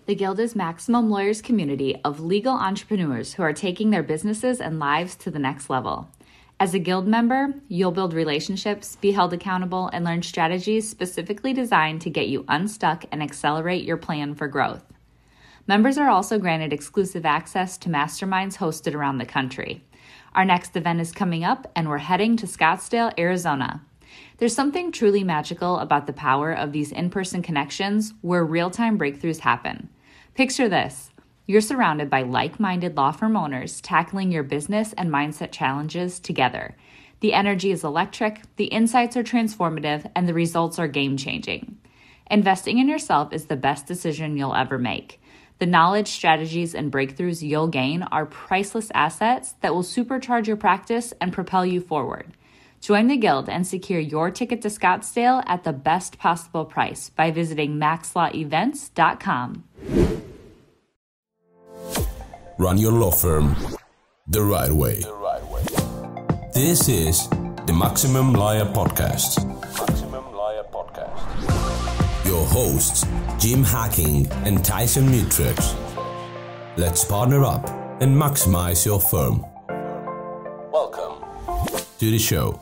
The Guild is Maximum Lawyers' community of legal entrepreneurs who are taking their businesses and lives to the next level. As a Guild member, you'll build relationships, be held accountable, and learn strategies specifically designed to get you unstuck and accelerate your plan for growth. Members are also granted exclusive access to masterminds hosted around the country. Our next event is coming up, and we're heading to Scottsdale, Arizona. There's something truly magical about the power of these in-person connections where real-time breakthroughs happen. Picture this. You're surrounded by like-minded law firm owners tackling your business and mindset challenges together. The energy is electric, the insights are transformative, and the results are game-changing. Investing in yourself is the best decision you'll ever make. The knowledge, strategies, and breakthroughs you'll gain are priceless assets that will supercharge your practice and propel you forward. Join the Guild and secure your ticket to Scottsdale at the best possible price by visiting maxlawevents.com. Run your law firm the right way. This is the Maximum Lawyer Podcast. Your hosts, Jim Hacking and Tyson Mutrux. Let's partner up and maximize your firm. Welcome to the show.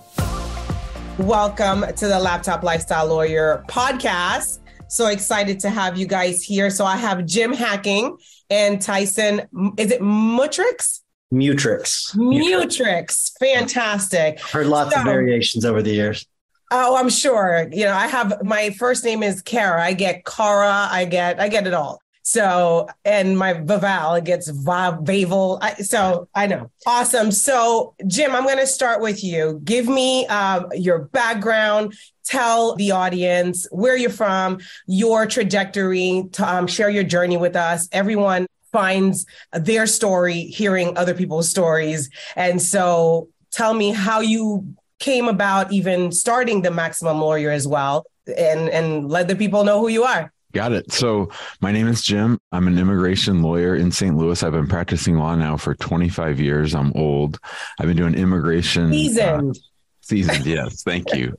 Welcome to the Laptop Lifestyle Lawyer Podcast. So excited to have you guys here. So I have Jim Hacking and Tyson. Is it Mutrux? Mutrux. Fantastic. Heard lots of variations over the years. Oh, I'm sure. You know, I have, my first name is Kara. I get Kara. I get it all. So, and my Vaval, it gets Vaval. So I know. Awesome. So Jim, I'm going to start with you. Give me your background. Tell the audience where you're from, your trajectory, share your journey with us. Everyone finds their story hearing other people's stories. And so tell me how you came about even starting the Maximum Lawyer as well, and let the people know who you are. Got it. So my name is Jim. I'm an immigration lawyer in St. Louis. I've been practicing law now for 25 years. I'm old. I've been doing immigration. Seasoned. Yes. Thank you.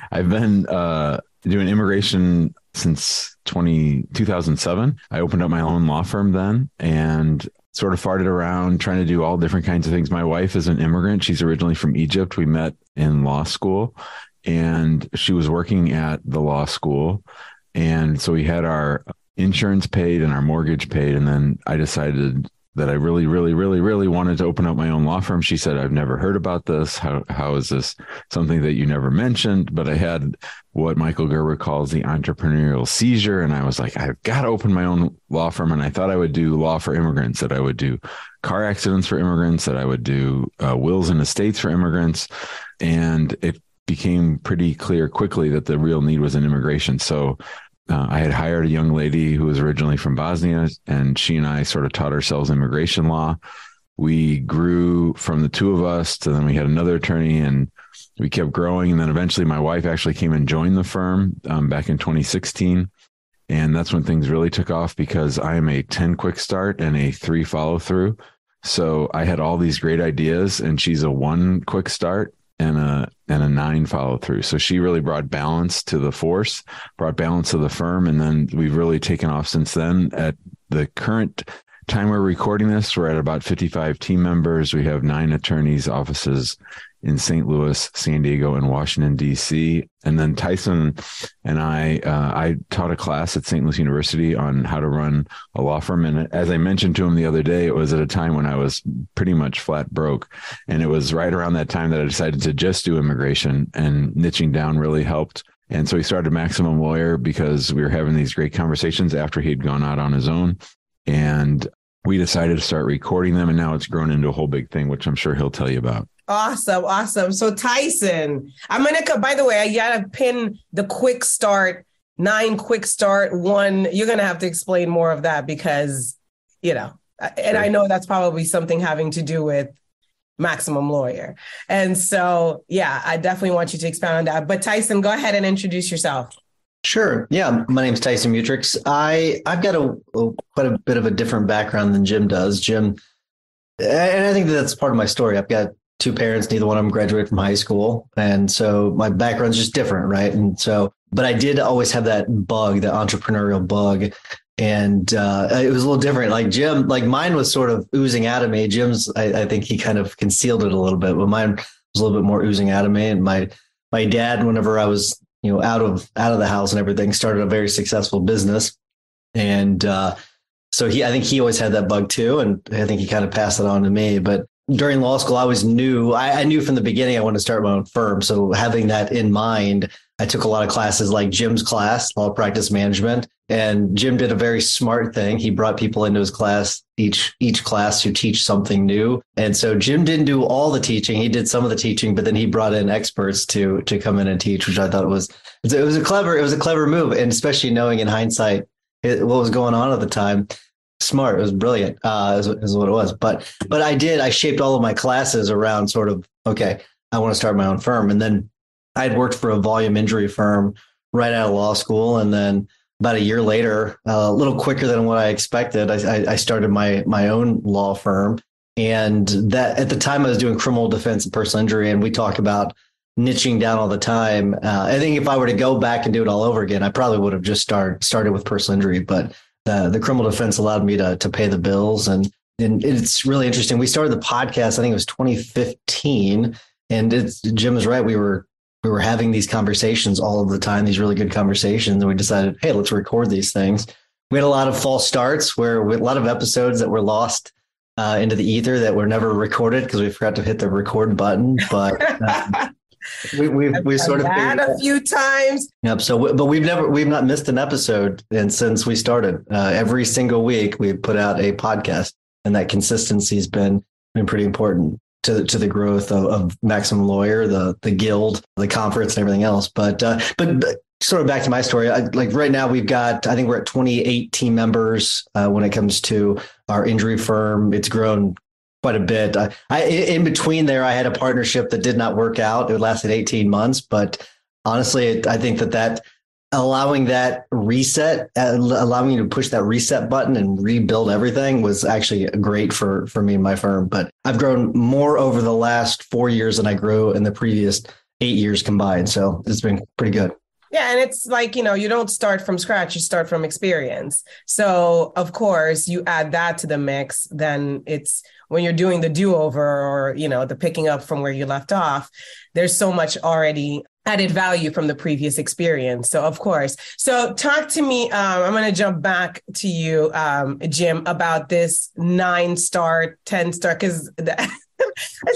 I've been doing immigration since 2007. I opened up my own law firm then and sort of farted around trying to do all different kinds of things. My wife is an immigrant. She's originally from Egypt. We met in law school and she was working at the law school. And so we had our insurance paid and our mortgage paid. And then I decided that I really wanted to open up my own law firm. She said, I've never heard about this. How is this something that you never mentioned? But I had what Michael Gerber calls the entrepreneurial seizure. And I was like, I've got to open my own law firm. And I thought I would do law for immigrants, that I would do car accidents for immigrants, that I would do wills and estates for immigrants. And it became pretty clear quickly that the real need was in immigration. So I had hired a young lady who was originally from Bosnia, and she and I sort of taught ourselves immigration law. We grew from the two of us to then we had another attorney, and we kept growing. And then eventually my wife actually came and joined the firm back in 2016. And that's when things really took off because I am a 10 quick start and a 3 follow through. So I had all these great ideas, and she's a 1 quick start and a 9 follow through. So she really brought balance to the force, brought balance to the firm. And then we've really taken off since then. At the current time we're recording this, we're at about 55 team members. We have 9 attorneys' offices in St. Louis, San Diego, and Washington, D.C. And then Tyson and I taught a class at St. Louis University on how to run a law firm. And as I mentioned to him the other day, it was at a time when I was pretty much flat broke. And it was right around that time that I decided to just do immigration, and niching down really helped. And so he started Maximum Lawyer because we were having these great conversations after he'd gone out on his own. And we decided to start recording them. And now it's grown into a whole big thing, which I'm sure he'll tell you about. Awesome. So Tyson, by the way, I got to pin the quick start, 9 quick start, 1. You're going to have to explain more of that because, and I know that's probably something having to do with Maximum Lawyer. And so, yeah, I definitely want you to expound on that. But Tyson, go ahead and introduce yourself. Sure. Yeah. My name is Tyson Mutrux. I've got quite a bit of a different background than Jim does. Jim, and I think that's part of my story. I've got 2 parents, neither one of them graduated from high school. And so my background's just different, right? And so, but I did always have that bug, the entrepreneurial bug. And it was a little different. Like Jim, like mine was sort of oozing out of me. Jim's, I think he kind of concealed it a little bit, but mine was a little bit more oozing out of me. And my dad, whenever I was, out of the house and everything, started a very successful business. And so I think he always had that bug too. And I think he kind of passed it on to me. But during law school, I always knew, I knew from the beginning I wanted to start my own firm. So having that in mind, I took a lot of classes like Jim's class, law practice management. And Jim did a very smart thing. He brought people into his class, each class to teach something new. And so Jim didn't do all the teaching. He did some of the teaching, but then he brought in experts to come in and teach, which I thought was a clever move. And especially knowing in hindsight what was going on at the time. Smart. It was brilliant, is what it was. But I shaped all of my classes around sort of, okay, I want to start my own firm. And then I'd worked for a volume injury firm right out of law school. And then about a year later, a little quicker than what I expected, I started my own law firm. And that at the time I was doing criminal defense and personal injury. And we talk about niching down all the time. I think if I were to go back and do it all over again, I probably would have just started with personal injury. But the criminal defense allowed me to pay the bills. And it's really interesting. We started the podcast, I think it was 2015. And Jim is right. We were having these conversations all of the time, these really good conversations. And we decided, hey, let's record these things. We had a lot of false starts a lot of episodes that were lost into the ether that were never recorded because we forgot to hit the record button. But we sort of had a few times. Yep. So, but we've not missed an episode. And since we started, every single week we put out a podcast, and that consistency has been pretty important to the growth of Maximum Lawyer, the guild, the conference, and everything else. But sort of back to my story, like right now I think we're at 28 team members when it comes to our injury firm. It's grown quite a bit. In between there, I had a partnership that did not work out. It lasted 18 months, but honestly, I think that allowing that reset, allowing you to push that reset button and rebuild everything was actually great for me and my firm. But I've grown more over the last 4 years than I grew in the previous 8 years combined. So it's been pretty good. Yeah. And it's like, you don't start from scratch, you start from experience. So of course you add that to the mix, then it's when you're doing the do-over or, the picking up from where you left off, there's so much already added value from the previous experience. So of course. So talk to me, I'm going to jump back to you, Jim, about this 9-star, 10-star, because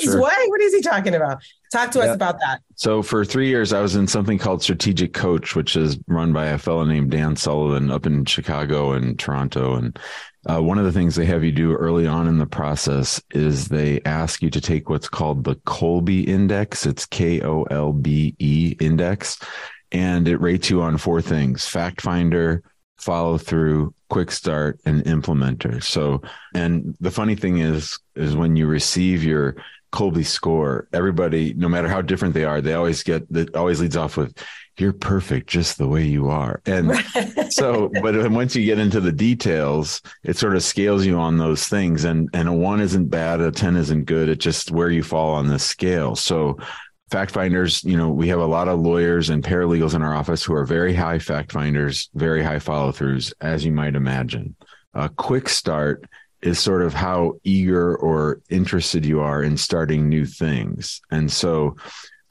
Sure. What is he talking about? Talk to us about that. So for 3 years, I was in something called Strategic Coach, which is run by a fellow named Dan Sullivan up in Chicago and Toronto. And one of the things they have you do early on in the process is they ask you to take what's called the Kolbe index. It's KOLBE index. And it rates you on 4 things: fact finder, follow through, quick start, and implementer. So, and the funny thing is when you receive your Kolbe score, everybody, no matter how different they are, they always leads off with, "You're perfect just the way you are." And so, but once you get into the details, it sort of scales you on those things. And a 1 isn't bad, a 10 isn't good. It's just where you fall on the scale. So fact finders, we have a lot of lawyers and paralegals in our office who are very high fact finders, very high follow throughs, as you might imagine. A quick start is sort of how eager or interested you are in starting new things. And so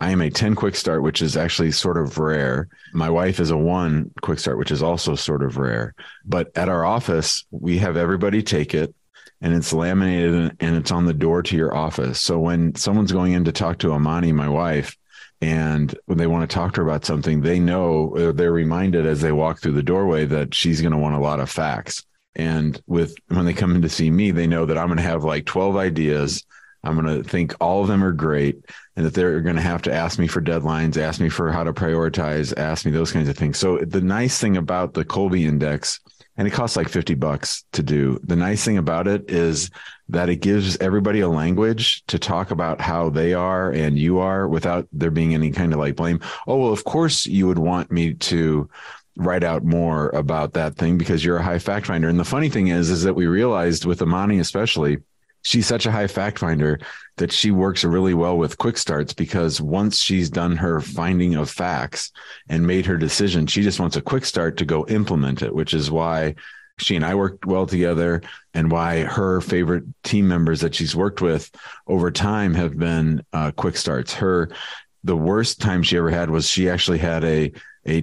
I am a 10 quick start, which is actually sort of rare. My wife is a 1 quick start, which is also sort of rare. But at our office, we have everybody take it, and it's laminated and it's on the door to your office. So when someone's going in to talk to Amani, my wife, and when they want to talk to her about something, they know, they're reminded as they walk through the doorway that she's going to want a lot of facts. And when they come in to see me, they know that I'm going to have like 12 ideas. I'm going to think all of them are great, and that they're going to have to ask me for deadlines, ask me for how to prioritize, ask me those kinds of things. So the nice thing about the Kolbe index, and it costs like $50 to do. The nice thing about it is that it gives everybody a language to talk about how they are and you are without there being any kind of like blame. Oh, well, of course you would want me to write out more about that thing because you're a high fact finder. And the funny thing is that we realized with Amani, especially, she's such a high fact finder that she works really well with quick starts, because once she's done her finding of facts and made her decision, she just wants a quick start to go implement it, which is why she and I worked well together, and why her favorite team members that she's worked with over time have been quick starts. The worst time she ever had was she actually had a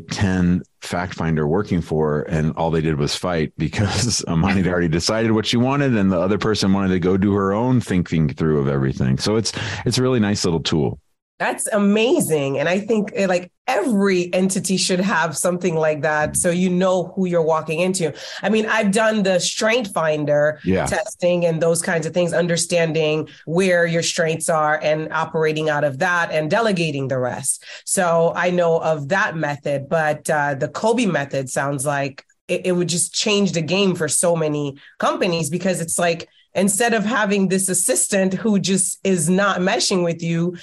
10 fact finder working for her, and all they did was fight because Amani had already decided what she wanted, and the other person wanted to go do her own thinking through of everything. So it's a really nice little tool. That's amazing. And I think like every entity should have something like that, so you know who you're walking into. I mean, I've done the strength finder testing and those kinds of things, understanding where your strengths are and operating out of that and delegating the rest. So I know of that method, but the Kolbe method sounds like it would just change the game for so many companies, because it's like, instead of having this assistant who just is not meshing with you,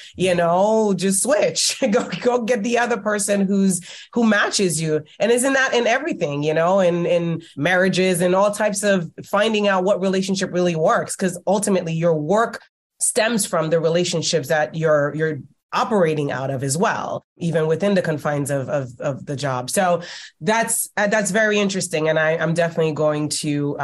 just switch, go get the other person who matches you. And isn't that in everything, in marriages and all types of finding out what relationship really works? Because ultimately your work stems from the relationships that you're operating out of as well, even within the confines of the job. So that's very interesting. And I'm definitely going to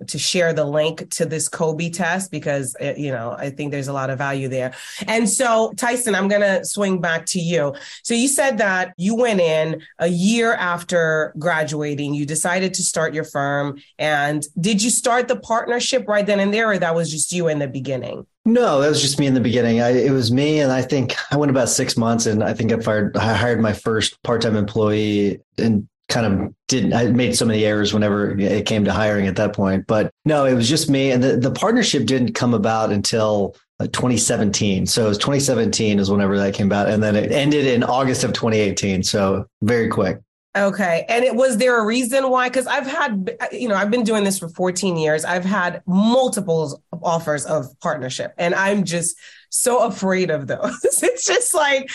share the link to this Kolbe test, because, I think there's a lot of value there. And so, Tyson, I'm going to swing back to you. So you said that you went in a year after graduating, you decided to start your firm. And did you start the partnership right then and there, or that was just you in the beginning? No, that was just me in the beginning. It was me, and I think I went about 6 months, and I think I hired my first part-time employee, and I made so many errors whenever it came to hiring at that point. But no, it was just me, and the partnership didn't come about until 2017. So it was 2017 is whenever that came about, and then it ended in August of 2018. So very quick. Okay. And was there a reason why? Because I've had, I've been doing this for 14 years. I've had multiple offers of partnership, and I'm just so afraid of those. It's just like,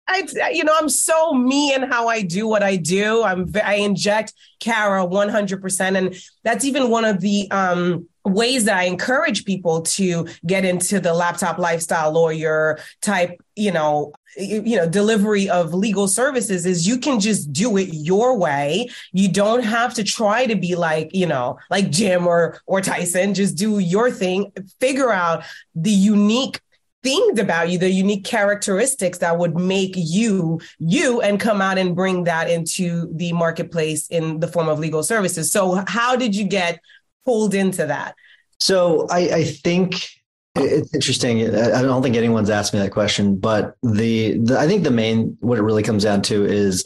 I'm so me in how I do what I do. I inject Kara 100%. And that's even one of the ways that I encourage people to get into the laptop lifestyle lawyer type, delivery of legal services, is you can just do it your way. You don't have to try to be like Jim or Tyson. Just do your thing, figure out the unique things about you, the unique characteristics that would make you, and come out and bring that into the marketplace in the form of legal services. So how did you get pulled into that? So I think it's interesting. I don't think anyone's asked me that question, but I think the main, what it really comes down to is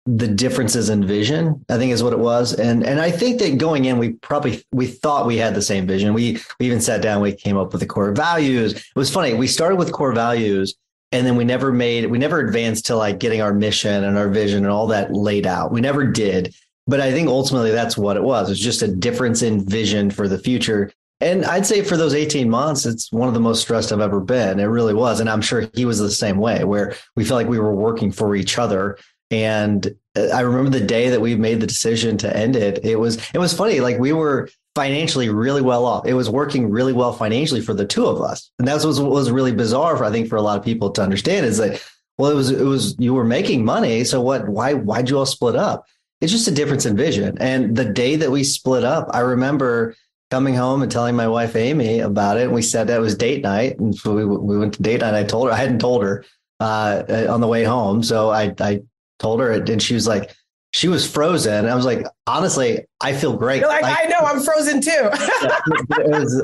the differences in vision, I think is what it was. And I think that going in, we thought we had the same vision. We even sat down, we came up with the core values. It was funny. We started with core values, and then we never advanced to like getting our mission and our vision and all that laid out. We never did. But I think ultimately that's what it was. It's just a difference in vision for the future. And I'd say for those 18 months, it's one of the most stressed I've ever been. It really was. And I'm sure he was the same way, where we felt like we were working for each other. And I remember the day that we made the decision to end it. It was funny. Like, we were financially really well off. It was working really well financially for the two of us. And that's what was really bizarre, I think, for a lot of people to understand, is that, well, it was you were making money. So why'd you all split up? It's just a difference in vision. And the day that we split up, I remember coming home and telling my wife, Amy, about it. And we said that was date night. And so we went to date night. I hadn't told her on the way home. So I told her, and she was like, she was frozen. I was like, honestly, I feel great. You're like, I know, I'm frozen too.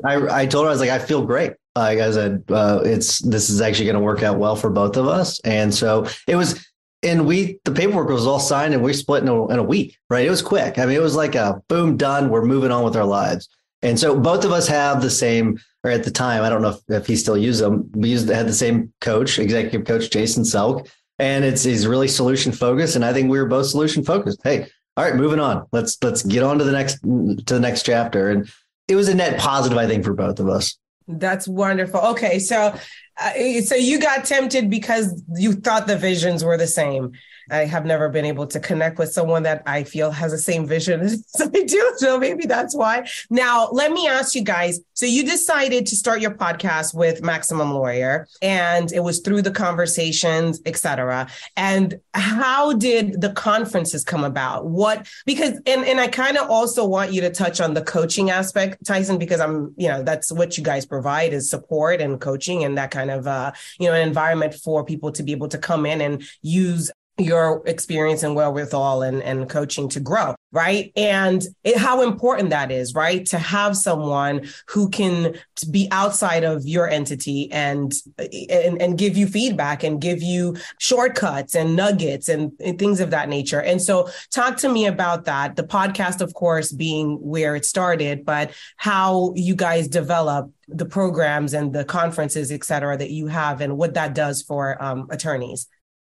I told her, I was like, I feel great. Like I said, this is actually going to work out well for both of us. And so it was, and the paperwork was all signed, and we split in a week, right? It was quick. I mean, it was like a boom, done. We're moving on with our lives. And so both of us have the same, or at the time, I don't know if he still used them. Had the same coach, executive coach, Jason Selk. And he's really solution focused. And I think we were both solution focused. Hey, all right, moving on. Let's get on to the next chapter. And it was a net positive, I think, for both of us. That's wonderful. Okay. So So you got tempted because you thought the visions were the same. I have never been able to connect with someone that I feel has the same vision as I do. So maybe that's why. Now, let me ask you guys. So you decided to start your podcast with Maximum Lawyer, and it was through the conversations, et cetera. And how did the conferences come about? Because I kind of also want you to touch on the coaching aspect, Tyson, because that's what you guys provide is support and coaching and that kind of, an environment for people to be able to come in and use your experience and wherewithal and coaching to grow, right? And how important that is, right? To have someone who can be outside of your entity and give you feedback and give you shortcuts and nuggets and things of that nature. And so talk to me about that. The podcast, of course, being where it started, but how you guys develop the programs and the conferences, et cetera, that you have and what that does for attorneys.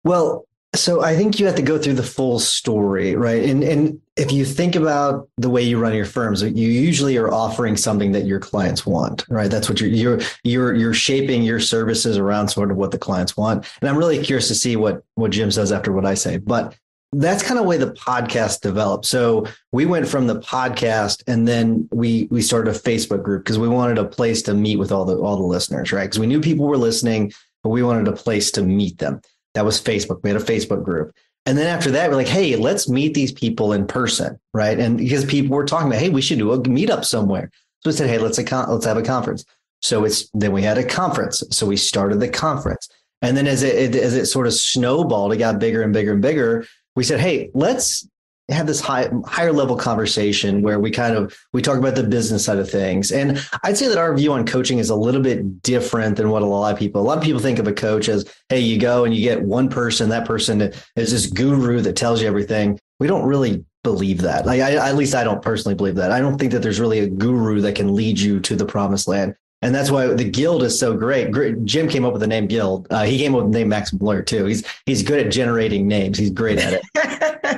Well, so I think you have to go through the full story, right? And if you think about the way you run your firms, you usually are offering something that your clients want, right? That's what you're shaping your services around sort of what the clients want. And I'm really curious to see what Jim says after what I say, but that's kind of the way the podcast developed. So we went from the podcast and then we started a Facebook group because we wanted a place to meet with all the listeners, right? Because we knew people were listening, but we wanted a place to meet them. That was Facebook. We had a Facebook group. And then after that, we're like, hey, let's meet these people in person, right? And because people were talking about, hey, we should do a meetup somewhere. So we said, hey, let's have a conference. So then we had a conference. So we started the conference. And then as it sort of snowballed, it got bigger and bigger and bigger. We said, hey, let's have this higher level conversation where we talk about the business side of things. And I'd say that our view on coaching is a little bit different than what a lot of people think of a coach as, hey, you go and you get one person, that person is this guru that tells you everything. We don't really believe that. At least I don't personally believe that. I don't think that there's really a guru that can lead you to the promised land. And that's why the Guild is so great. Jim came up with the name Guild. He came up with the name Maximum Lawyer too. He's good at generating names. He's great at it.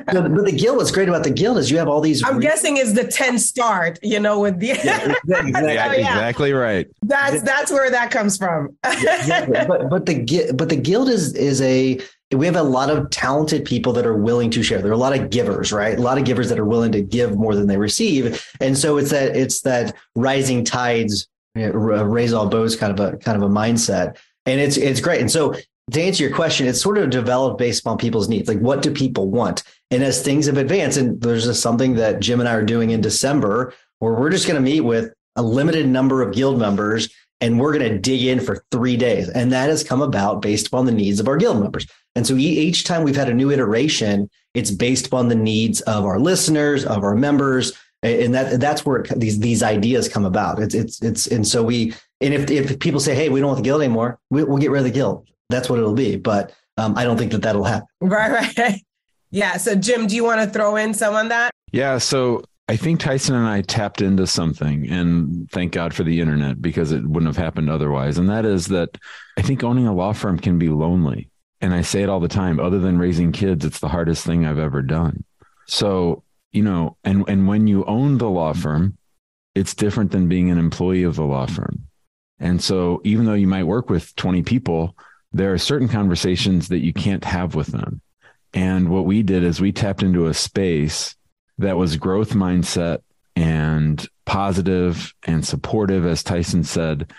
But the Guild, what's great about the Guild is you have all these. I'm guessing is the 10 start, with the. Exactly right. That's where that comes from. Exactly. But the Guild we have a lot of talented people that are willing to share. There are a lot of givers, right? A lot of givers that are willing to give more than they receive. And so it's that rising tides raise all boats kind of a mindset. And it's great. And so to answer your question, it's sort of developed based upon people's needs. Like, what do people want? And as things have advanced, and there's something that Jim and I are doing in December, where we're just going to meet with a limited number of Guild members, and we're going to dig in for 3 days. And that has come about based upon the needs of our Guild members. And so each time we've had a new iteration, it's based upon the needs of our listeners, of our members. And that's where these ideas come about. If people say, hey, we don't want the Guild anymore, we'll get rid of the Guild. That's what it'll be. But I don't think that'll happen. Right. Yeah. So Jim, do you want to throw in some on that? Yeah. So I think Tyson and I tapped into something, and thank God for the internet, because it wouldn't have happened otherwise. And that is that I think owning a law firm can be lonely. And I say it all the time, other than raising kids, it's the hardest thing I've ever done. So, and when you own the law firm, it's different than being an employee of the law firm. And so even though you might work with 20 people, there are certain conversations that you can't have with them. And what we did is we tapped into a space that was growth mindset and positive and supportive, as Tyson said,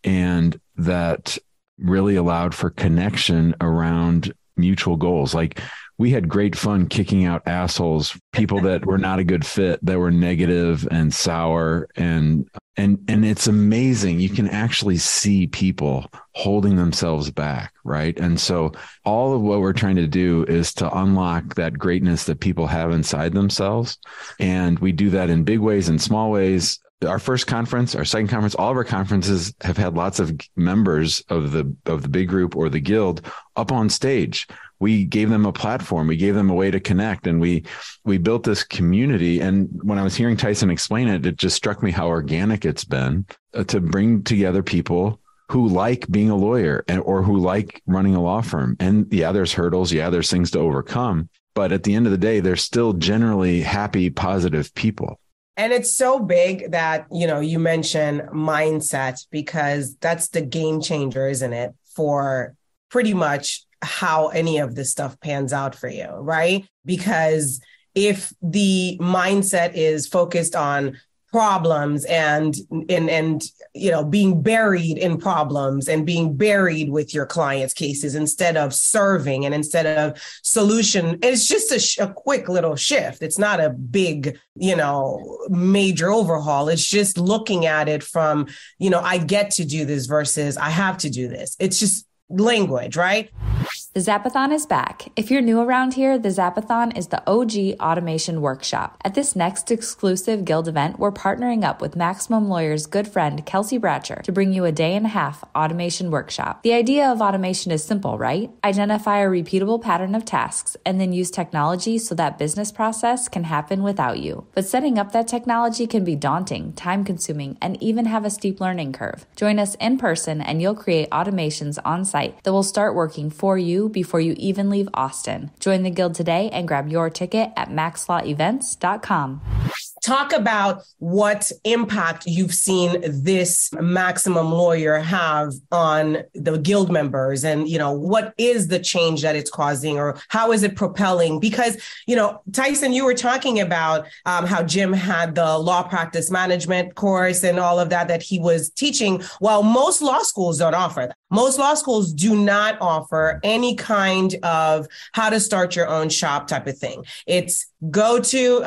and that really allowed for connection around mutual goals. Like, we had great fun kicking out assholes, people that were not a good fit, that were negative and sour. And it's amazing. You can actually see people holding themselves back, right? And so all of what we're trying to do is to unlock that greatness that people have inside themselves. And we do that in big ways and small ways. Our first conference, our second conference, all of our conferences have had lots of members of the big group or the Guild up on stage. We gave them a platform. We gave them a way to connect, and we built this community. And when I was hearing Tyson explain it, it just struck me how organic it's been to bring together people who like being a lawyer or who like running a law firm. And yeah, there's hurdles. Yeah, there's things to overcome. But at the end of the day, they're still generally happy, positive people. And it's so big that, you mention mindset, because that's the game changer, isn't it? For pretty much how any of this stuff pans out for you, right? Because if the mindset is focused on problems and being buried in problems and being buried with your clients' cases instead of serving and instead of solution, it's just a quick little shift. It's not a big, major overhaul. It's just looking at it from, I get to do this versus I have to do this. It's just language, right? The Zapathon is back. If you're new around here, the Zapathon is the OG automation workshop. At this next exclusive Guild event, we're partnering up with Maximum Lawyer's good friend, Kelsey Bratcher, to bring you a 1.5-day automation workshop. The idea of automation is simple, right? Identify a repeatable pattern of tasks and then use technology so that business process can happen without you. But setting up that technology can be daunting, time-consuming, and even have a steep learning curve. Join us in person and you'll create automations on site that will start working for you before you even leave Austin. Join the Guild today and grab your ticket at maxlawevents.com. Talk about what impact you've seen this Maximum Lawyer have on the Guild members, and, what is the change that it's causing, or how is it propelling? Because, Tyson, you were talking about how Jim had the law practice management course and all of that he was teaching. Well, most law schools don't offer that. Most law schools do not offer any kind of how to start your own shop type of thing. It's go to,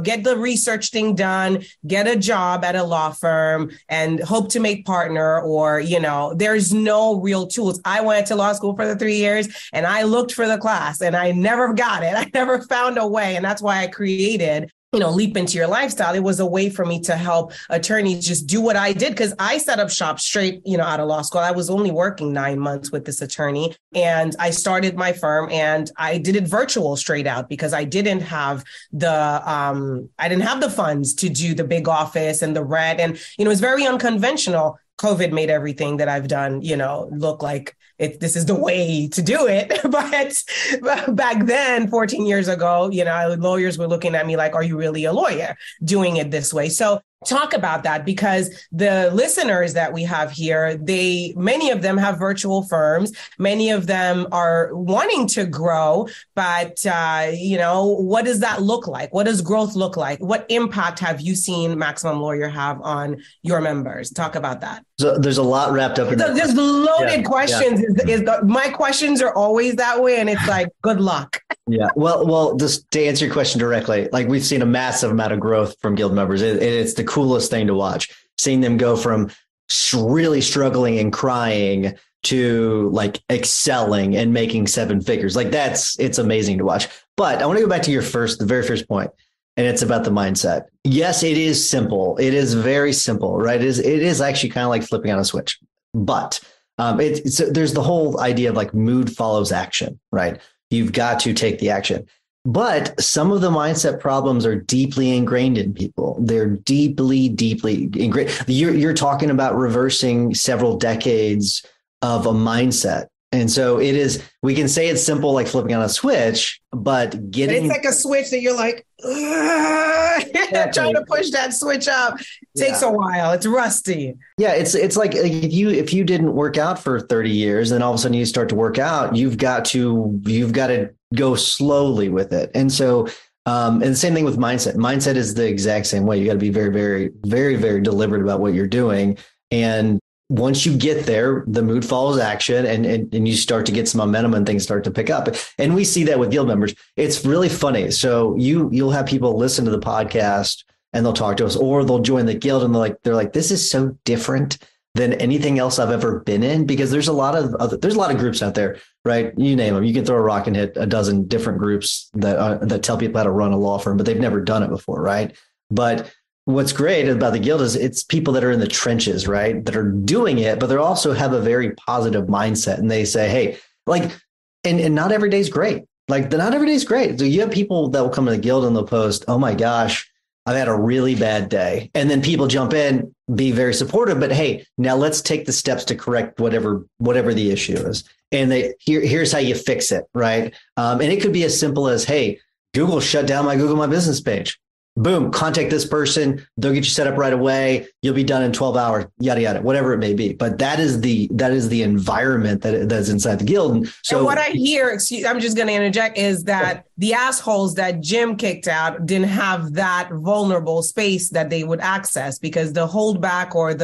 get the research thing done, get a job at a law firm and hope to make partner, or, there's no real tools. I went to law school for the 3 years and I looked for the class and I never got it. I never found a way. And that's why I created Leap Into Your Lifestyle. It was a way for me to help attorneys just do what I did, because I set up shop straight, out of law school. I was only working 9 months with this attorney, and I started my firm and I did it virtual straight out because I didn't have the funds to do the big office and the rent. And, it was very unconventional. COVID made everything that I've done, look like this is the way to do it. But back then, 14 years ago, lawyers were looking at me like, are you really a lawyer doing it this way? So talk about that, because the listeners that we have here, many of them have virtual firms. Many of them are wanting to grow, but, what does that look like? What does growth look like? What impact have you seen Maximum Lawyer have on your members? Talk about that. So there's a lot wrapped up in that. There's loaded questions. Yeah. My questions are always that way. And it's like, good luck. Yeah. Well, just to answer your question directly, like we've seen a massive amount of growth from Guild members. It's the coolest thing to watch, seeing them go from really struggling and crying to like excelling and making 7 figures. Like it's amazing to watch. But I want to go back to the very first point, and it's about the mindset. Yes, it is simple. It is very simple, right? It is actually kind of like flipping on a switch, but there's the whole idea of like mood follows action, right? You've got to take the action. But some of the mindset problems are deeply ingrained in people. They're deeply, deeply ingrained. You're talking about reversing several decades of a mindset. And so we can say it's simple, like flipping on a switch, but it's like a switch that you're like, trying to push that switch up. Takes a while. It's rusty. Yeah. It's like if you didn't work out for 30 years, then all of a sudden you start to work out, you've got to go slowly with it. And so, and the same thing with mindset. Mindset is the exact same way. You got to be very, very, very, very deliberate about what you're doing. And once you get there, the mood follows action, and you start to get some momentum and things start to pick up. And we see that with Guild members. It's really funny. So you'll have people listen to the podcast and they'll talk to us, or they'll join the Guild and they're like, this is so different than anything else I've ever been in, because there's a lot of groups out there, right? You name them. You can throw a rock and hit a dozen different groups that tell people how to run a law firm, but they've never done it before, right? But what's great about the Guild is it's people that are in the trenches, right? That are doing it, but they also have a very positive mindset. And they say, hey, like, and not every day's great. Like not every day's great. So you have people that will come to the Guild and they'll post, oh my gosh, I've had a really bad day. And then people jump in, be very supportive, but hey, now let's take the steps to correct whatever the issue is. And here's how you fix it, right? And it could be as simple as, hey, Google shut down my Google My Business page. boom, contact this person. They'll get you set up right away. You'll be done in 12 hours, yada, yada, whatever it may be. But that is the environment that's inside the guild. And what I hear, I'm just going to interject, is that the assholes that Jim kicked out didn't have that vulnerable space that they would access, because the holdback or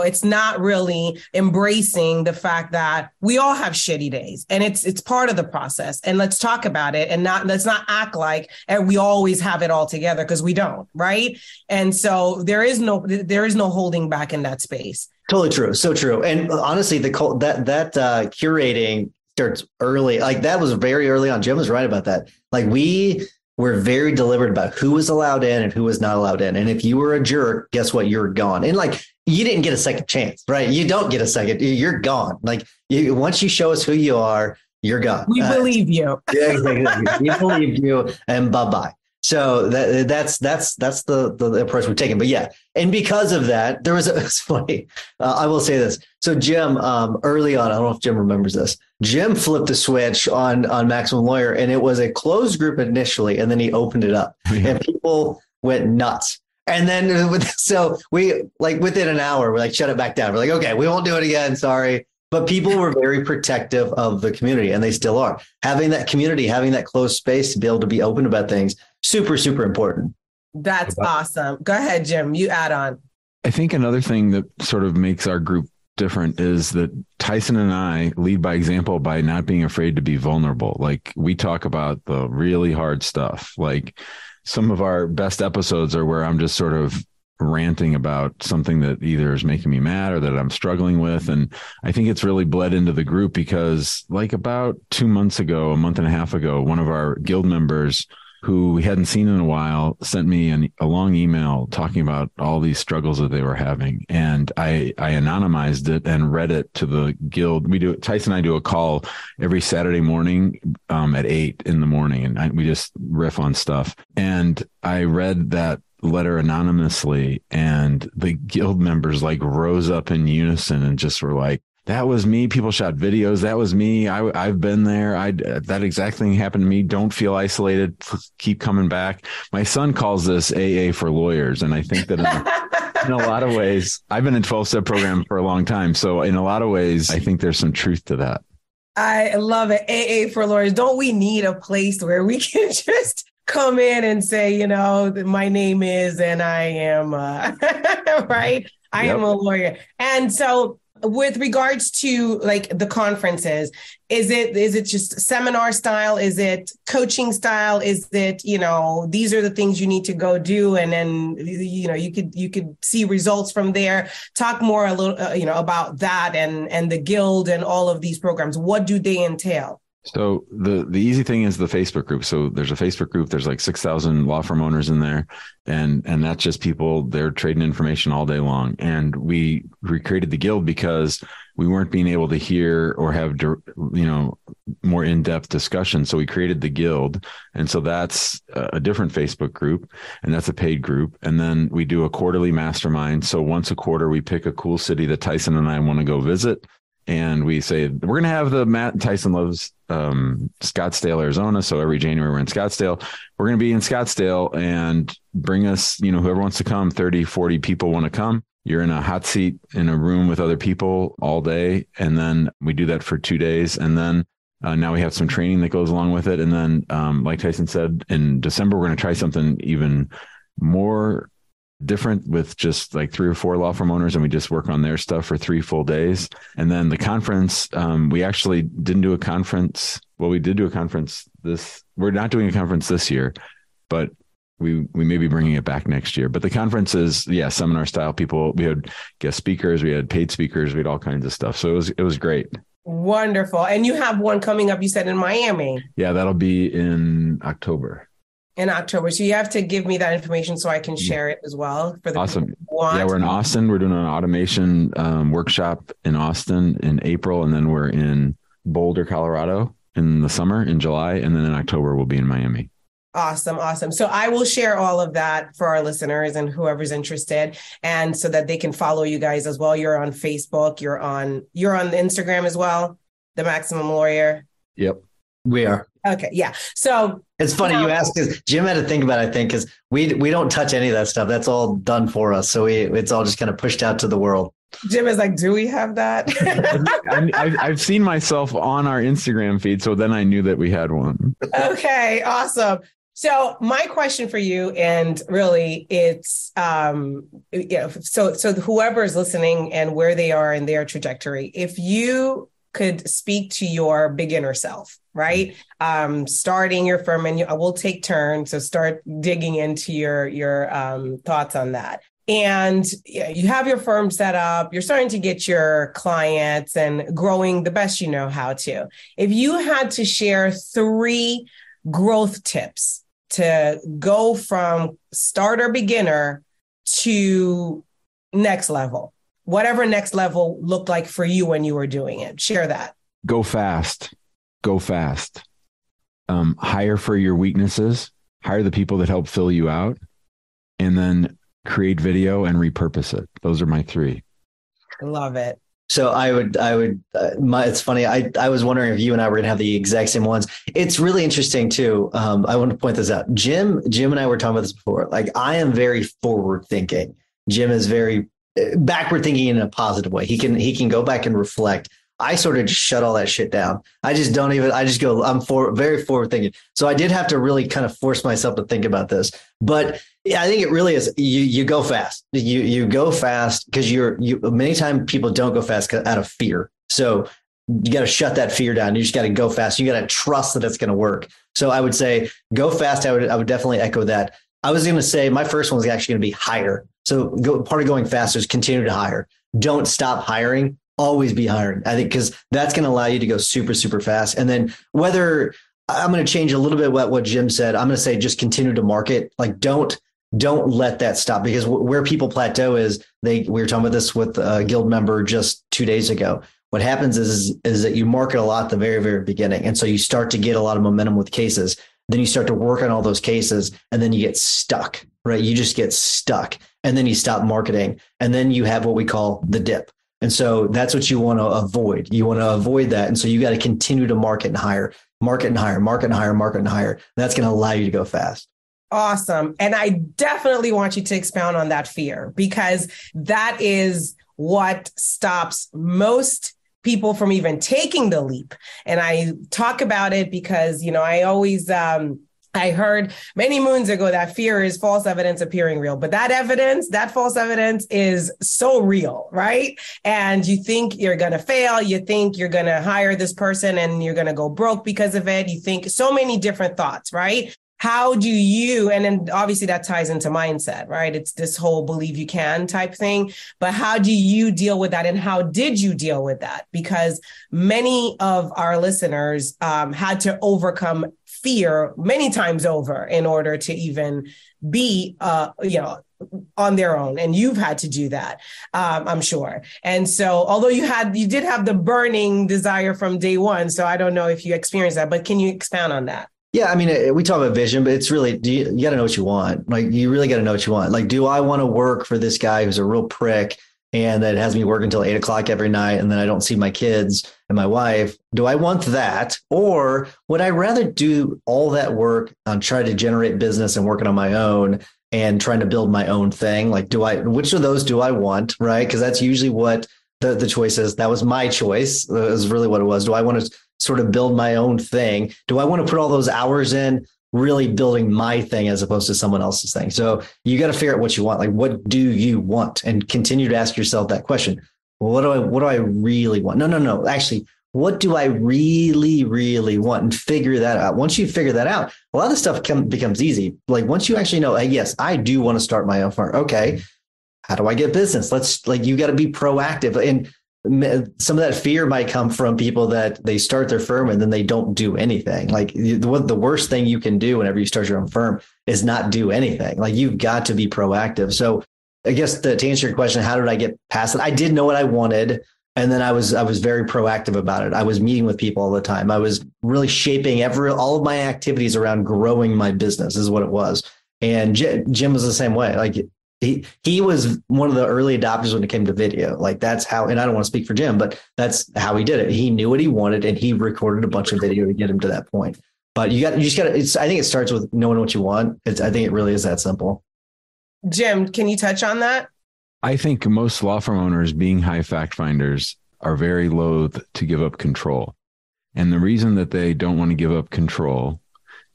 it's not really embracing the fact that we all have shitty days, and it's part of the process. And let's talk about it, and let's not act like we always have it all together, because we don't, right? And so there is no holding back in that space. Totally true. So true. And honestly, that curating starts early. Like, that was very early on. Jim was right about that. Like, we were very deliberate about who was allowed in and who was not allowed in. And if you were a jerk, guess what? You're gone. And like, you didn't get a second chance, right? You don't get a second. You're gone. Like, once you show us who you are, you're gone. We believe you. Yeah, exactly. We believe you, and bye-bye. So that's the approach we've taken. But yeah, and because of that, it's funny. I will say this. So Jim, early on, I don't know if Jim remembers this. Jim flipped the switch on Maximum Lawyer, and it was a closed group initially, and then he opened it up, and people went nuts. And then so we, like, within an hour, we're like, shut it back down. We're like, okay, we won't do it again. Sorry. But people were very protective of the community, and they still are. Having that community, having that closed space to be able to be open about things, super, super important. That's awesome. Go ahead, Jim. You add on. I think another thing that sort of makes our group different is that Tyson and I lead by example by not being afraid to be vulnerable. Like, we talk about the really hard stuff. Like, some of our best episodes are where I'm just sort of ranting about something that either is making me mad or that I'm struggling with. And I think it's really bled into the group because, like, about 2 months ago, a month and a half ago, one of our guild members who we hadn't seen in a while sent me a long email talking about all these struggles that they were having. And I anonymized it and read it to the guild. Tyson and I do a call every Saturday morning at 8 a.m, and we just riff on stuff. And I read that letter anonymously, and the guild members like rose up in unison and just were like, that was me. People shot videos. That was me. I've been there. That exact thing happened to me. Don't feel isolated. Keep coming back. My son calls this AA for lawyers. And I think that in a lot of ways, I've been in 12-step program for a long time. So in a lot of ways, I think there's some truth to that. I love it. AA for lawyers. Don't we need a place where we can just come in and say, my name is, and I am, right? I am a lawyer. And so, with regards to like the conferences, is it just seminar style? Is it coaching style? Is it, these are the things you need to go do, and then, you could see results from there. Talk more a little, about that and the guild and all of these programs. What do they entail? So the easy thing is the Facebook group. So there's a Facebook group. There's like 6,000 law firm owners in there. And that's just people, they're trading information all day long. And we created the guild because we weren't being able to hear or have, more in-depth discussion. So we created the guild. And so that's a different Facebook group, and that's a paid group. And then we do a quarterly mastermind. So once a quarter, we pick a cool city that Tyson and I want to go visit. And we say, we're going to have Tyson loves Scottsdale, Arizona. So every January we're in Scottsdale. We're going to be in Scottsdale, and bring us, whoever wants to come, 30, 40 people want to come. You're in a hot seat in a room with other people all day. And then we do that for 2 days. And then now we have some training that goes along with it. And then, like Tyson said, in December, we're going to try something even more different with just like 3 or 4 law firm owners, and we just work on their stuff for 3 full days. And then the conference, we actually didn't do a conference. Well, we did do a conference we're not doing a conference this year, but we may be bringing it back next year. But the conference is, seminar style. People, we had guest speakers, we had paid speakers, we had all kinds of stuff. So it was great. Wonderful. And you have one coming up, you said, in Miami. Yeah, that'll be in October. So you have to give me that information so I can share it as well. For the awesome. Yeah, we're in Austin. We're doing an automation workshop in Austin in April. And then we're in Boulder, Colorado in the summer, in July. And then in October, we'll be in Miami. Awesome. So I will share all of that for our listeners and whoever's interested, and so that they can follow you guys as well. You're on Facebook. You're on Instagram as well. The Maximum Lawyer. Yep. We are. Okay. Yeah. So it's funny you ask, because Jim had to think about it, I think, because we don't touch any of that stuff. That's all done for us. So it's all just kind of pushed out to the world. Jim is like, do we have that? I've seen myself on our Instagram feed, so then I knew that we had one. Okay, awesome. So my question for you, and really it's, so whoever is listening and where they are in their trajectory, if you could speak to your beginner self, right? Starting your firm, and we'll take turns. So start digging into your thoughts on that. And you have your firm set up, you're starting to get your clients and growing the best you know how to. If you had to share 3 growth tips to go from starter beginner to next level, whatever next level looked like for you when you were doing it, share that. Go fast. Go fast. Hire for your weaknesses, hire the people that help fill you out, and then create video and repurpose it. Those are my 3. Love it. So it's funny. I was wondering if you and I were going to have the exact same ones. It's really interesting too. I want to point this out. Jim and I were talking about this before. Like, I am very forward thinking. Jim is very backward thinking in a positive way. He can go back and reflect. I sort of just shut all that shit down. I just go, I'm very forward thinking. So I did have to really kind of force myself to think about this, but yeah, I think it really is. You go fast. You go fast because many times people don't go fast out of fear. So you got to shut that fear down. You just got to go fast. You got to trust that it's going to work. So I would say go fast. I would definitely echo that. I was going to say my first one was actually going to be hire. So part of going faster is continue to hire. Don't stop hiring. Always be hiring. I think because that's going to allow you to go super, super fast. And then whether I'm going to change a little bit what Jim said, I'm going to say just continue to market. Like don't let that stop, because where people plateau is we were talking about this with a guild member just 2 days ago. What happens is that you market a lot at the very, very beginning. And so you start to get a lot of momentum with cases. Then you start to work on all those cases and then you get stuck, right? You just get stuck and then you stop marketing. And then you have what we call the dip. And so that's what you want to avoid. You want to avoid that. And so you got to continue to market and hire, market and hire, market and hire, market and hire. That's going to allow you to go fast. Awesome. And I definitely want you to expound on that fear, because that is what stops most people from even taking the leap. And I talk about it because, I always, I heard many moons ago that fear is false evidence appearing real, but that false evidence is so real, right? And you think you're going to fail. You think you're going to hire this person and you're going to go broke because of it. You think so many different thoughts, right? How do you, and then obviously that ties into mindset, right? It's this whole believe you can type thing, but how do you deal with that? And how did you deal with that? Because many of our listeners had to overcome fear many times over in order to even be, on their own. And you've had to do that, I'm sure. And so, although you did have the burning desire from day one. So I don't know if you experienced that, but can you expound on that? Yeah, I mean, we talk about vision, but it's really, you got to know what you want. Like, you really got to know what you want. Like, do I want to work for this guy who's a real prick and that has me work until 8:00 every night, and then I don't see my kids and my wife? Do I want that? Or would I rather do all that work on trying to generate business and working on my own and trying to build my own thing? Like, which of those do I want? Right. Because that's usually what the choice is. That was my choice. That was really what it was. Do I want to sort of build my own thing? Do I want to put all those hours in really building my thing as opposed to someone else's thing? So you got to figure out what you want. Like, what do you want? And continue to ask yourself that question. Well, what do I really want? No. Actually, what do I really, really want? And figure that out. Once you figure that out, a lot of the stuff becomes easy. Like, once you actually know, hey, yes, I do want to start my own firm. Okay. How do I get business? You got to be proactive. And some of that fear might come from people that they start their firm and then they don't do anything. Like, the worst thing you can do whenever you start your own firm is not do anything. Like, you've got to be proactive. So I guess to answer your question, how did I get past it? I did know what I wanted. And then I was very proactive about it. I was meeting with people all the time. I was really shaping all of my activities around growing my business is what it was. And Jim was the same way. Like, He was one of the early adopters when it came to video. Like that's how, and I don't want to speak for Jim, but that's how he did it. He knew what he wanted and he recorded a bunch of video to get him to that point. But you just got to, I think it starts with knowing what you want. I think it really is that simple. Jim, can you touch on that? I think most law firm owners, being high fact finders, are very loath to give up control. And the reason that they don't want to give up control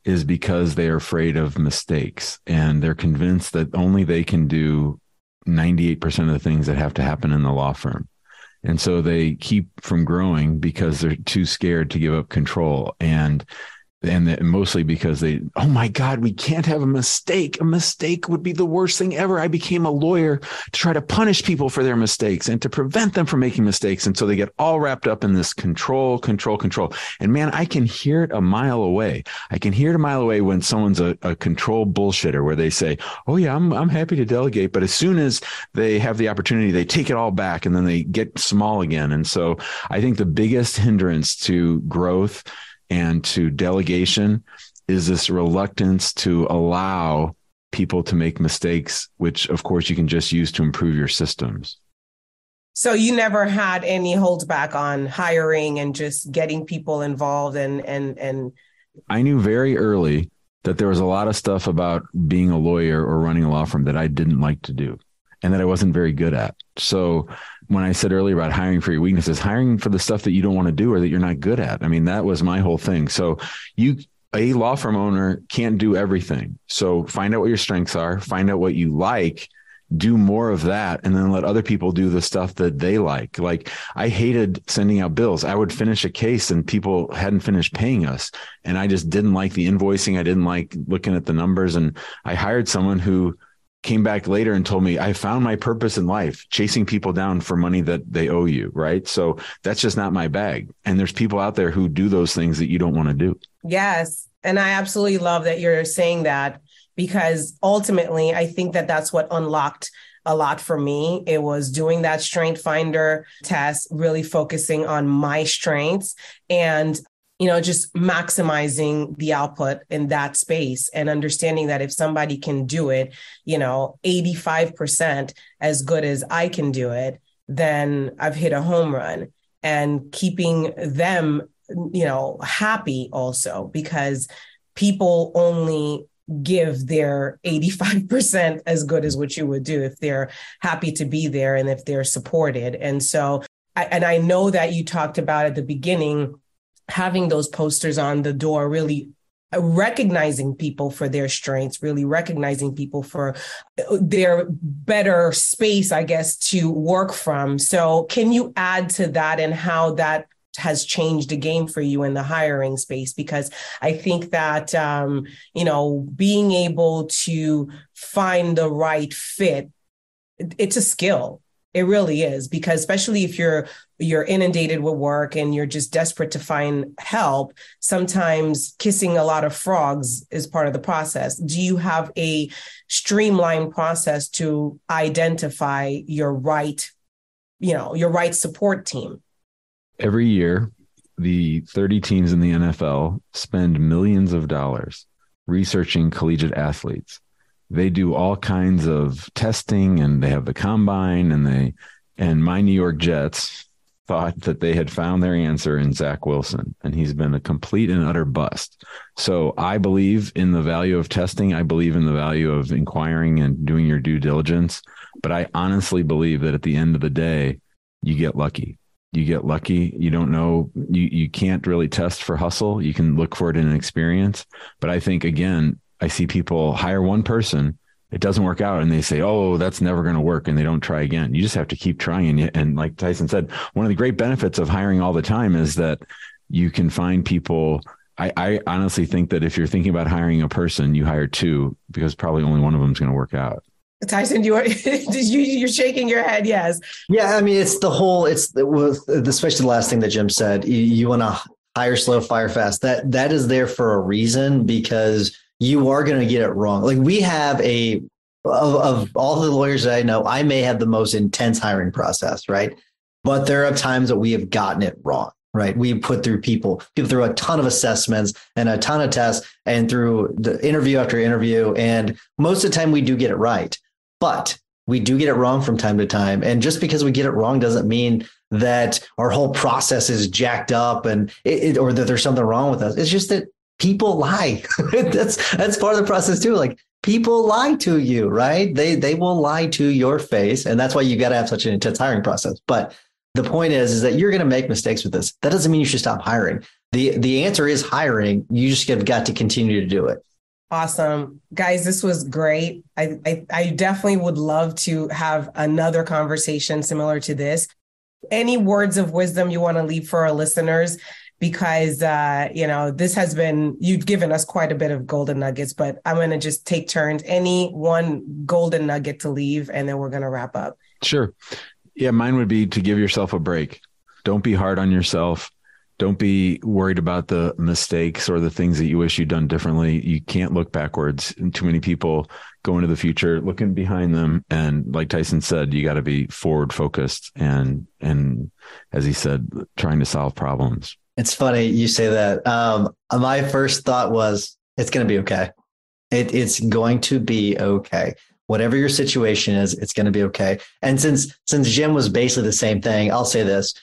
is because they are afraid of mistakes, and they're convinced that only they can do 98% of the things that have to happen in the law firm. And so they keep from growing because they're too scared to give up control. And mostly because oh my God, we can't have a mistake. A mistake would be the worst thing ever. I became a lawyer to try to punish people for their mistakes and to prevent them from making mistakes. And so they get all wrapped up in this control. And man, I can hear it a mile away. When someone's a control bullshitter, where they say, oh yeah, I'm happy to delegate. But as soon as they have the opportunity, they take it all back and then they get small again. And so I think the biggest hindrance to growth and to delegation is this reluctance to allow people to make mistakes, which of course you can just use to improve your systems. So you never had any holdback on hiring and just getting people involved and I knew very early that there was a lot of stuff about being a lawyer or running a law firm that I didn't like to do and that I wasn't very good at. So when I said earlier about hiring for your weaknesses, hiring for the stuff that you don't want to do or that you're not good at. I mean, that was my whole thing. So a law firm owner can't do everything. So find out what your strengths are, find out what you like, do more of that, and then let other people do the stuff that they like. Like I hated sending out bills. I would finish a case and people hadn't finished paying us. And I just didn't like the invoicing. I didn't like looking at the numbers. And I hired someone who came back later and told me, I found my purpose in life, chasing people down for money that they owe you. Right. So that's just not my bag. And there's people out there who do those things that you don't want to do. Yes. And I absolutely love that you're saying that, because ultimately I think that that's what unlocked a lot for me. It was doing that strength finder test, really focusing on my strengths and just maximizing the output in that space and understanding that if somebody can do it, 85% as good as I can do it, then I've hit a home run. And keeping them, happy also, because people only give their 85% as good as what you would do if they're happy to be there and if they're supported. And so, I know that you talked about at the beginning, having those posters on the door, really recognizing people for their strengths, really recognizing people for their better space, I guess, to work from. So can you add to that and how that has changed the game for you in the hiring space? Because I think that, being able to find the right fit, it's a skill. It really is, because especially if you're inundated with work and you're just desperate to find help, sometimes kissing a lot of frogs is part of the process. Do you have a streamlined process to identify your right support team? Every year, the 30 teams in the NFL spend millions of dollars researching collegiate athletes. They do all kinds of testing, and they have the combine, and my New York Jets thought that they had found their answer in Zach Wilson, and he's been a complete and utter bust. So I believe in the value of testing. I believe in the value of inquiring and doing your due diligence. But I honestly believe that at the end of the day, you get lucky. You don't know. You can't really test for hustle. You can look for it in an experience. But I think, again, I see people hire one person, it doesn't work out, and they say, oh, that's never going to work, and they don't try again. You just have to keep trying. And like Tyson said, one of the great benefits of hiring all the time is that you can find people. I honestly think that if you're thinking about hiring a person, you hire two, because probably only one of them is going to work out. Tyson, you're shaking your head. Yes. Yeah. I mean, especially the last thing that Jim said, you want to hire slow, fire fast. That is there for a reason, because you are going to get it wrong. Like we have of all the lawyers that I know, I may have the most intense hiring process, right? But there are times that we have gotten it wrong, right? We put through people through a ton of assessments and a ton of tests and through the interview after interview. And most of the time we do get it right. But we do get it wrong from time to time. And just because we get it wrong doesn't mean that our whole process is jacked up and or that there's something wrong with us. It's just that people lie. That's part of the process too. Like, people lie to you, right? They will lie to your face. And that's why you got to have such an intense hiring process. But the point is that you're going to make mistakes with this. That doesn't mean you should stop hiring. The answer is hiring. You just have got to continue to do it. Awesome. Guys, this was great. I definitely would love to have another conversation similar to this. Any words of wisdom you want to leave for our listeners? Because, this has been, you've given us quite a bit of golden nuggets, but I'm going to just take turns. Any one golden nugget to leave, and then we're going to wrap up. Sure. Yeah, mine would be to give yourself a break. Don't be hard on yourself. Don't be worried about the mistakes or the things that you wish you'd done differently. You can't look backwards. And too many people go into the future looking behind them. And like Tyson said, you got to be forward focused and as he said, trying to solve problems. It's funny you say that. My first thought was, it's going to be okay. It's going to be okay. Whatever your situation is, it's going to be okay. And since Jim was basically the same thing, I'll say this.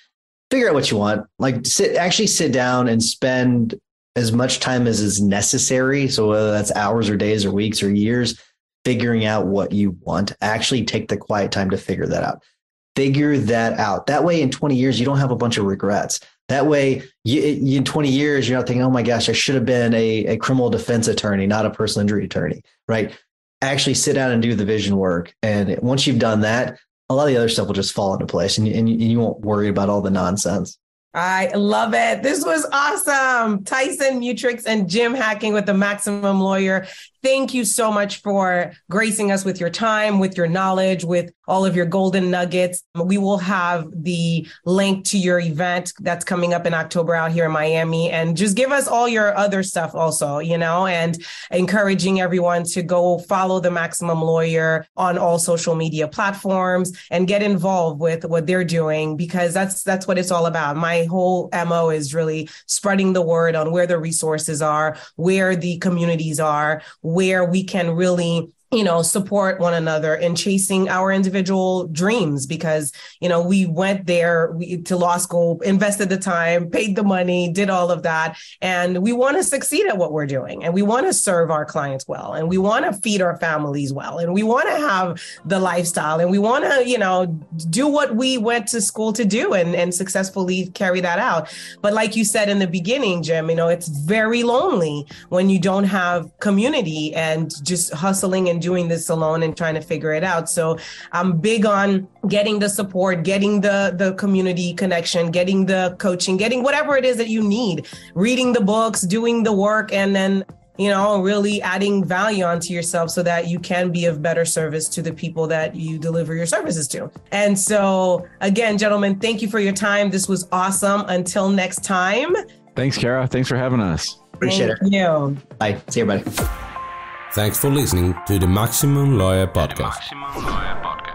Figure out what you want. Like, sit down and spend as much time as is necessary. So whether that's hours or days or weeks or years, figuring out what you want. Actually take the quiet time to figure that out. Figure that out. That way in 20 years, you don't have a bunch of regrets. That way you in 20 years, you're not thinking, oh my gosh, I should have been a criminal defense attorney, not a personal injury attorney, right? Actually sit down and do the vision work. And once you've done that, a lot of the other stuff will just fall into place and you won't worry about all the nonsense. I love it. This was awesome. Tyson Mutrux and Jim Hacking with the Maximum Lawyer. Thank you so much for gracing us with your time, with your knowledge, with all of your golden nuggets. We will have the link to your event that's coming up in October out here in Miami. And just give us all your other stuff also, and encouraging everyone to go follow the Maximum Lawyer on all social media platforms and get involved with what they're doing, because that's what it's all about. My whole MO is really spreading the word on where the resources are, where the communities are, where we can really support one another in chasing our individual dreams, because, we went there to law school, invested the time, paid the money, did all of that. And we want to succeed at what we're doing. And we want to serve our clients well. And we want to feed our families well. And we want to have the lifestyle. And we want to, do what we went to school to do and successfully carry that out. But like you said in the beginning, Jim, it's very lonely when you don't have community and just hustling and doing this alone and trying to figure it out. So I'm big on getting the support, getting the community connection, getting the coaching, getting whatever it is that you need, reading the books, doing the work, and then, really adding value onto yourself so that you can be of better service to the people that you deliver your services to. And so again, gentlemen, thank you for your time. This was awesome. Until next time. Thanks, Kara. Thanks for having us. Appreciate it. Thank you. Bye. See you, everybody. Thanks for listening to the Maximum Lawyer Podcast.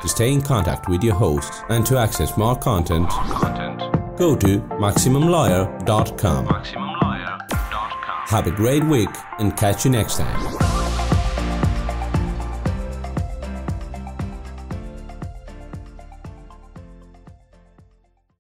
To stay in contact with your host and to access more content, go to MaximumLawyer.com. Have a great week and catch you next time.